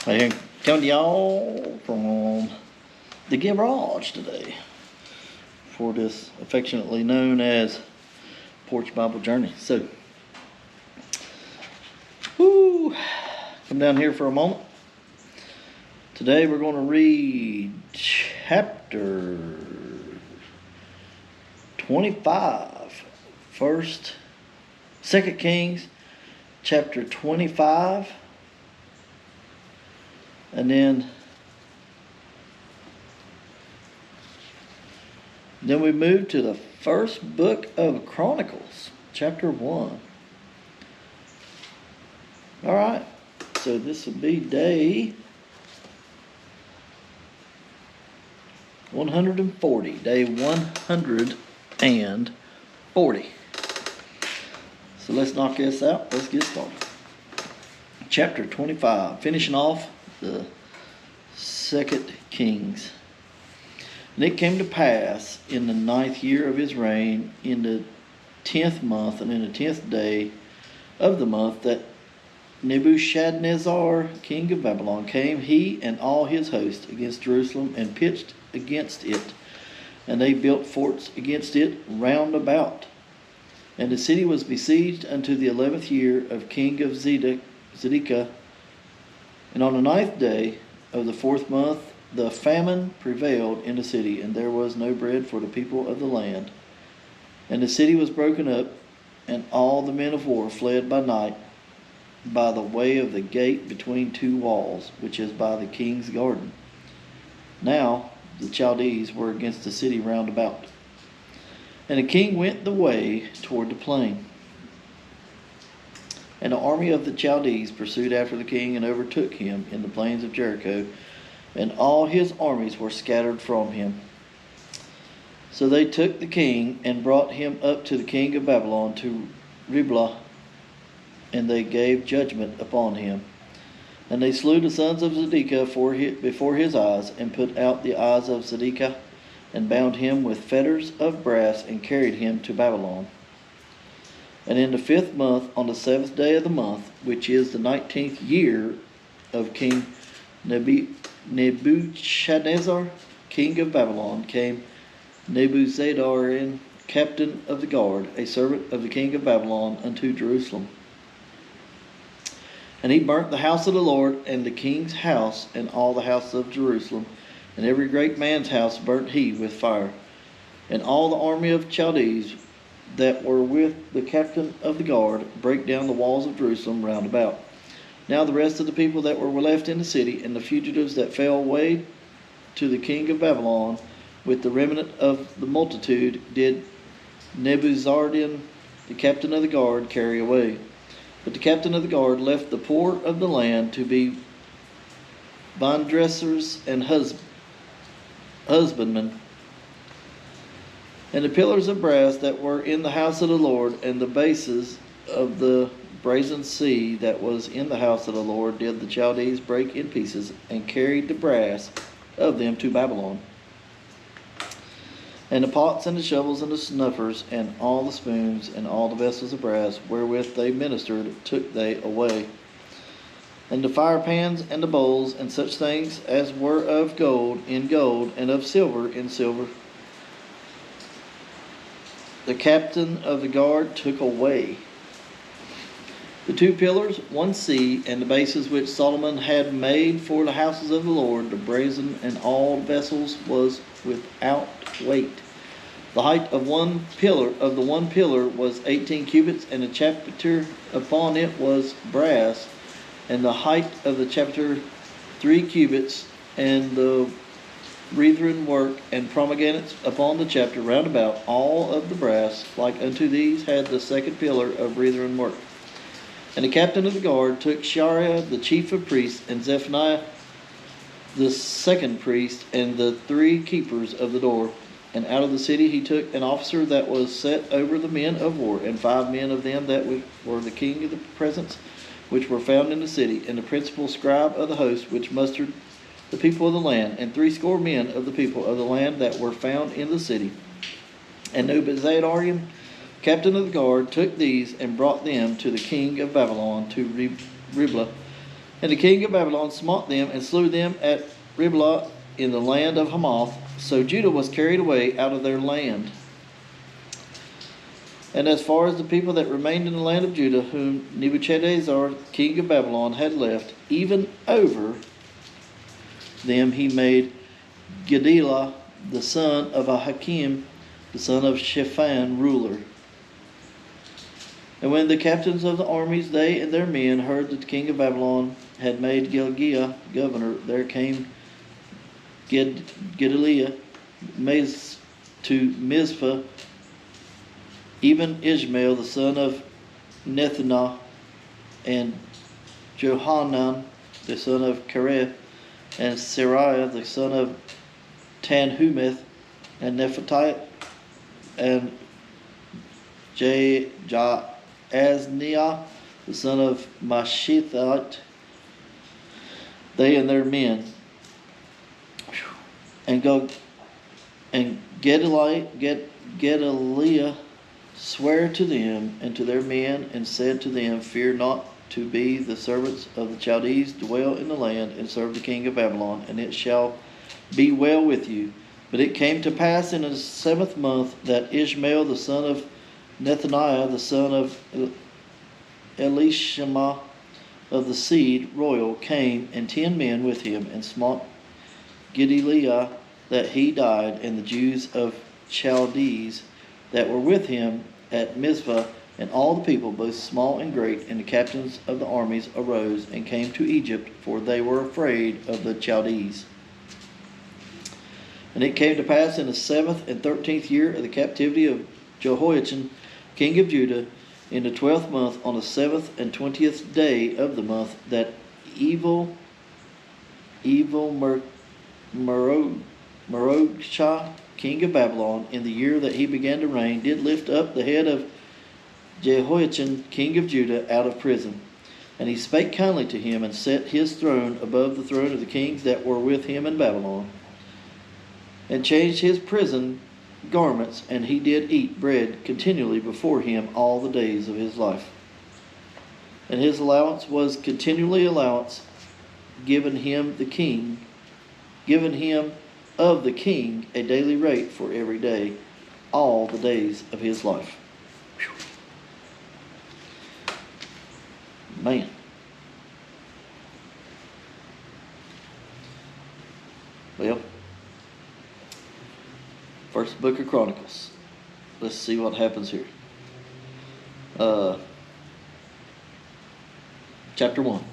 Hey, coming to y'all from the garage today for this affectionately known as Porch Bible Journey. So, come down here for a moment. Today we're going to read chapter 25, 2 Kings, chapter 25. And then we move to the first book of Chronicles, chapter 1. All right, so this will be day 140. Day 140. So let's knock this out. Let's get started. Chapter 25, finishing off the 2 Kings. And it came to pass in the 9th year of his reign, in the 10th month, and in the 10th day of the month, that Nebuchadnezzar, king of Babylon, came, he and all his host, against Jerusalem, and pitched against it. And they built forts against it round about. And the city was besieged unto the 11th year of king of Zedekiah. And on the 9th day of the 4th month, the famine prevailed in the city, and there was no bread for the people of the land. And the city was broken up, and all the men of war fled by night by the way of the gate between two walls, which is by the king's garden. Now the Chaldees were against the city round about. And the king went the way toward the plain. And the army of the Chaldees pursued after the king and overtook him in the plains of Jericho, and all his armies were scattered from him. So they took the king and brought him up to the king of Babylon, to Riblah, and they gave judgment upon him. And they slew the sons of Zedekiah before his eyes, and put out the eyes of Zedekiah, and bound him with fetters of brass, and carried him to Babylon. And in the 5th month, on the 7th day of the month, which is the 19th year of King Nebuchadnezzar, king of Babylon, came Nebuzaradan, captain of the guard, a servant of the king of Babylon, unto Jerusalem. And he burnt the house of the Lord, and the king's house, and all the houses of Jerusalem, and every great man's house burnt he with fire. And all the army of Chaldees that were with the captain of the guard brake down the walls of Jerusalem round about. Now the rest of the people that were left in the city, and the fugitives that fell away to the king of Babylon, with the remnant of the multitude, did Nebuzaradan, the captain of the guard, carry away. But the captain of the guard left the poor of the land to be vinedressers and husbandmen. And the pillars of brass that were in the house of the Lord, and the bases of the brazen sea that was in the house of the Lord, did the Chaldees break in pieces, and carried the brass of them to Babylon. And the pots and the shovels and the snuffers, and all the spoons, and all the vessels of brass wherewith they ministered, took they away. And the fire pans and the bowls, and such things as were of gold in gold, and of silver in silver, the captain of the guard took away. The 2 pillars, one sea, and the bases which Solomon had made for the houses of the Lord, the brazen and all vessels, was without weight. The height of one pillar was 18 cubits, and the chapiter upon it was brass, and the height of the chapiter 3 cubits, and the brethren work and pomegranates upon the chapter round about, all of the brass, like unto these had the 2nd pillar of brethren work. And the captain of the guard took Shariah the chief of priests, and Zephaniah the 2nd priest, and the 3 keepers of the door. And out of the city he took an officer that was set over the men of war, and 5 men of them that were the king of the presence, which were found in the city, and the principal scribe of the host, which mustered the people of the land, and 80 men of the people of the land that were found in the city. And Nebuzaradan, captain of the guard, took these and brought them to the king of Babylon, to Riblah, And the king of Babylon smote them and slew them at Riblah in the land of Hamath. So Judah was carried away out of their land. And as far as the people that remained in the land of Judah, whom Nebuchadnezzar, king of Babylon, had left, even over them he made Gedaliah, the son of Ahikam, the son of Shaphan, ruler. And when the captains of the armies, they and their men, heard that the king of Babylon had made Gilgal governor, there came Gedaliah to Mizpah, even Ishmael the son of Nethaniah, and Johanan the son of Kareth, and Sariah the son of Tanhumeth, and Nephatiah, and Jaazniah the son of Mashithite, they and their men. And Gedaliah sware to them and to their men, and said to them, Fear not to be the servants of the Chaldees, dwell in the land, and serve the king of Babylon, and it shall be well with you. But it came to pass in the 7th month that Ishmael the son of Nethaniah, the son of Elishama of the seed royal, came, and 10 men with him, and smote Gedaliah, that he died, and the Jews of Chaldees that were with him at Mizpah, and all the people, both small and great, and the captains of the armies arose and came to Egypt, for they were afraid of the Chaldees. And it came to pass in the 7th and 13th year of the captivity of Jehoiachin, king of Judah, in the 12th month, on the 7th and 20th day of the month, that evil Merodachah, king of Babylon, in the year that he began to reign, did lift up the head of Jehoiachin, king of Judah, out of prison. And he spake kindly to him, and set his throne above the throne of the kings that were with him in Babylon, and changed his prison garments, and he did eat bread continually before him all the days of his life. And his allowance was continually allowance given him of the king a daily rate for every day, all the days of his life. Whew. Man. Well, first book of Chronicles. Let's see what happens here. Chapter 1.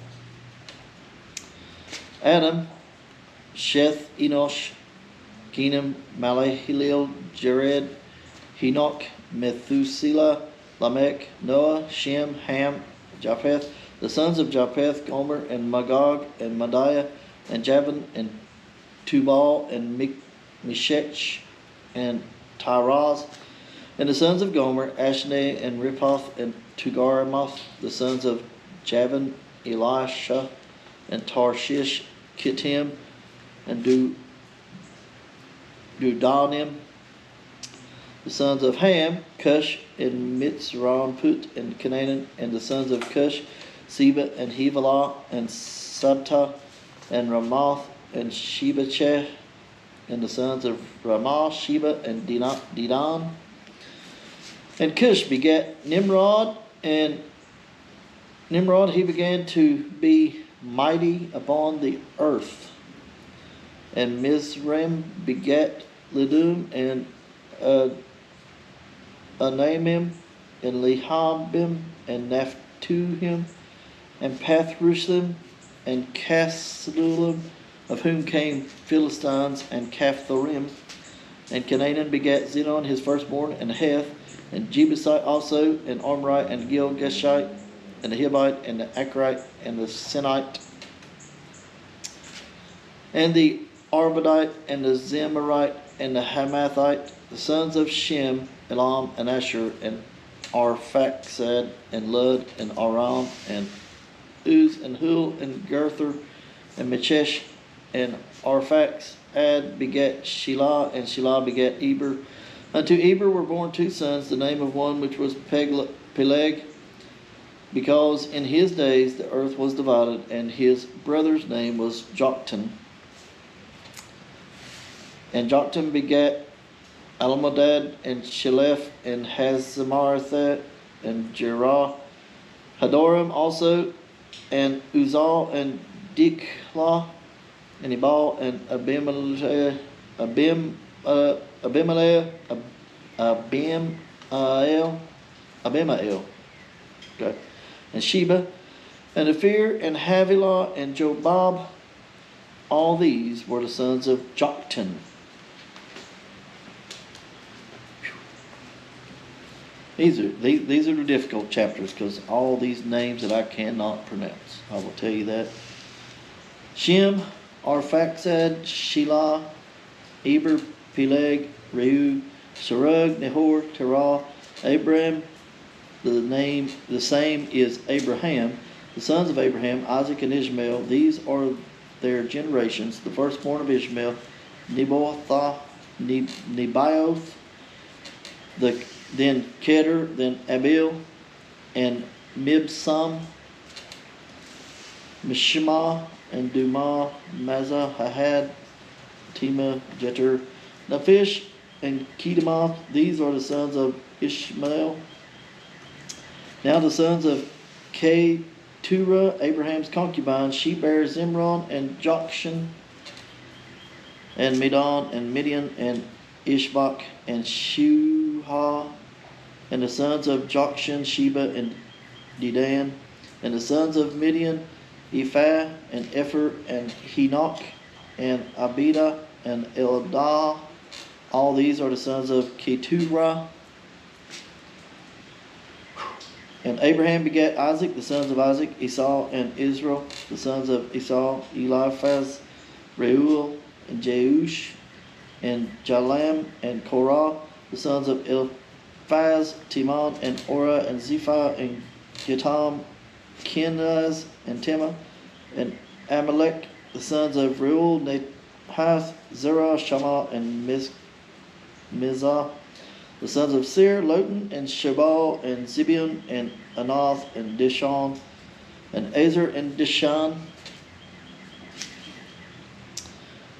Adam, Sheth, Enosh, Kenan, Malahilil, Jared, Enoch, Methuselah, Lamech, Noah, Shem, Ham, Japheth, the sons of Japheth, Gomer, and Magog, and Madiah, and Javan, and Tubal, and Meshech, and Tiraz, and the sons of Gomer, Ashne, and Riphath, and Tugaramoth, the sons of Javan, Elisha, and Tarshish, Kittim, and Dudanim, the sons of Ham, Cush, and Mitzramput, and Canaan, and the sons of Cush, Seba, and Hevelah, and Sabta, and Ramoth, and Shebacheh, and the sons of Ramah, Sheba, and Dedan. And Cush begat Nimrod, and Nimrod he began to be mighty upon the earth. And Mizraim begat Lidum, and Anamim, and Lehabim, and Naphtuhim, and Pathrusim, and Caslulim, of whom came Philistines, and Caphthorim. And Canaan begat Zidon his firstborn, and Heth, and Jebusite also, and Amrite, and Gilgashite, and the Hivite, and the Achrite, and the Sinite, and the Arvadite, and the Zemarite, and the Hamathite, the sons of Shem, Elam, and Asher, and Arphaxad, and Lud, and Aram, and Uz, and Hul, and Gerther, and Mechesh, and Arphaxad begat Shelah, and Shelah begat Eber. Unto Eber were born 2 sons, the name of one which was Peleg, because in his days the earth was divided, and his brother's name was Joktan. And Joktan begat Almodad, and Sheleph, and Hazamartha, and Jerah, Hadoram also, and Uzal, and Diklah, and Ebal, and Abimelech, Abimael, okay, and Sheba, and Ophir, and Havilah, and Jobab. All these were the sons of Joktan. These are the difficult chapters because all these names that I cannot pronounce. I will tell you that. Shem, Arphaxad, Shelah, Eber, Peleg, Reu, Serug, Nahor, Terah, Abram. The same is Abraham. The sons of Abraham, Isaac and Ishmael. These are their generations. The firstborn of Ishmael, Nebaioth, then Kedar, then Abil, and Mibsam, Mishma, and Dumah, Mazah, Hahad, Tema, Jeter, Naphish, and Kedemoth. These are the sons of Ishmael. Now the sons of Keturah, Abraham's concubine, she bare Zimron, and Jokshan, and Medan, and Midian, and Ishbak, and Shuha. And the sons of Jokshan, Sheba, and Dedan. And the sons of Midian, Ephah, and Epher, and Henoch, and Abida, and Eldah. All these are the sons of Keturah. And Abraham begat Isaac. The sons of Isaac, Esau, and Israel. The sons of Esau, Eliphaz, Reuel, and Jeush, and Jalam, and Korah. The sons of Eliphaz, Timon, and Orah, and Zephi, and Gatam, Kenaz, and Tema, and Amalek. The sons of Reuel, Nahath, Zerah, Shammah, and Mizah. The sons of Seir, Lotan, and Shobal, and Zibeon, and Anath, and Dishon, and Ezer, and Dishan.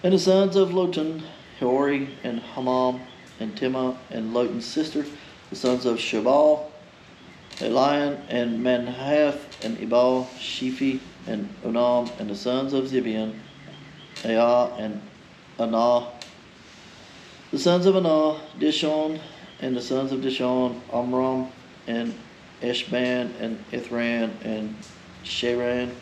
And the sons of Lotan, Hori, and Hamam, and Tema, and Lotan's sister. The sons of Shobal, Elian, and Manhath, and Ebal, Shephi, and Onam. And the sons of Zibeon, Aa, and Anah. The sons of Anah, Dishon. And the sons of Dishon, Amram, and Eshban, and Ithran, and Sharan.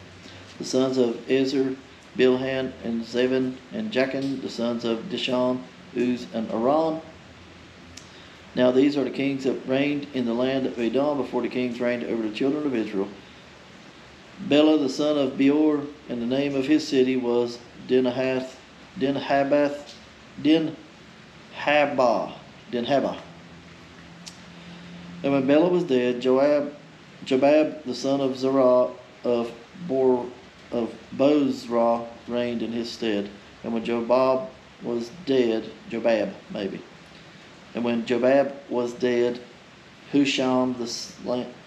The sons of Ezer, Bilhan, and Zebin, and Jachin. The sons of Dishon, Uz, and Aran. Now these are the kings that reigned in the land of Edom before the kings reigned over the children of Israel. Bela, the son of Beor, and the name of his city was Dinhabah. And when Bela was dead, Jobab, the son of Zerah of Bozrah, reigned in his stead. And when Jobab was dead, And when Jobab was dead, Husham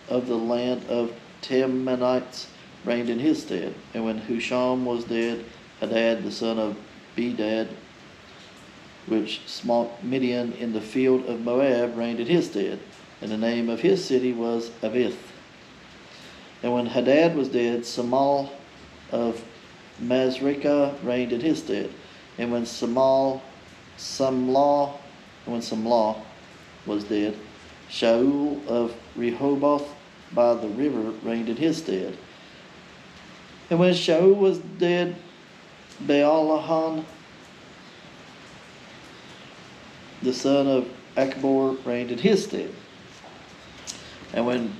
of the land of Temanites reigned in his stead. And when Husham was dead, Hadad the son of Bedad, which smote Midian in the field of Moab, reigned in his stead. And the name of his city was Avith. And when Hadad was dead, Samal of Masrekah reigned in his stead. And when Samlah was dead, Shaul of Rehoboth by the river reigned in his stead. And when Shaul was dead, Baalahan, the son of Achbor, reigned in his stead. And when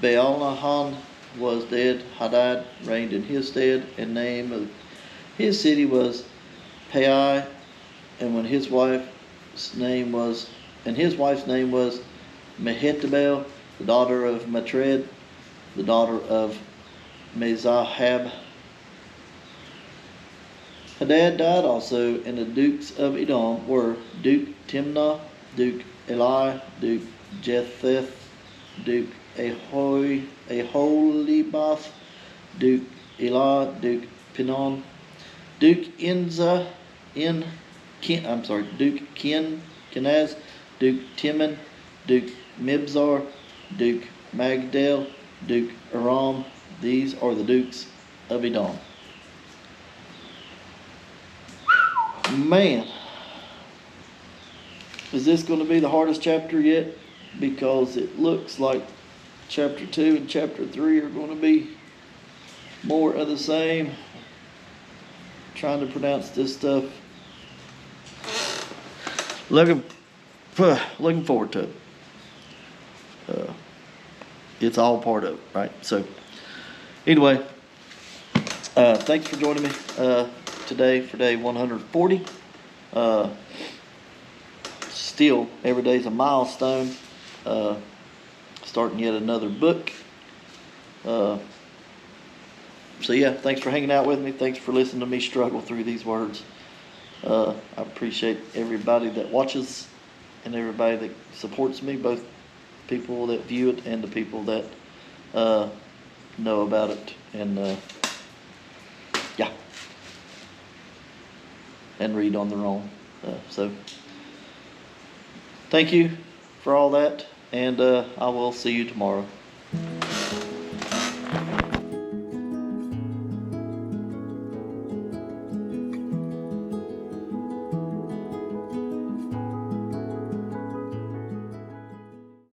Baalahan was dead, Hadad reigned in his stead, and the name of his city was Pai. And when his wife's name was Mehetabel, the daughter of Matred, the daughter of Mezahab. Hadad died also, and the dukes of Edom were Duke Timnah, Duke Eli, Duke Jetheth, Duke Aholibath, Duke Elah, Duke Pinon, Duke Enza, Duke Kenaz, Duke Timon, Duke Mibzar, Duke Magdal, Duke Aram. These are the dukes of Edom. Man, is this going to be the hardest chapter yet? Because it looks like chapter 2 and chapter 3 are going to be more of the same. Trying to pronounce this stuff. Looking forward to it. It's all part of it, right? So, anyway, thanks for joining me today for day 140. Still, every day is a milestone. Starting yet another book. So yeah, thanks for hanging out with me. Thanks for listening to me struggle through these words. I appreciate everybody that watches and everybody that supports me, both people that view it and the people that know about it. And yeah, and read on their own. So thank you for all that, and I will see you tomorrow.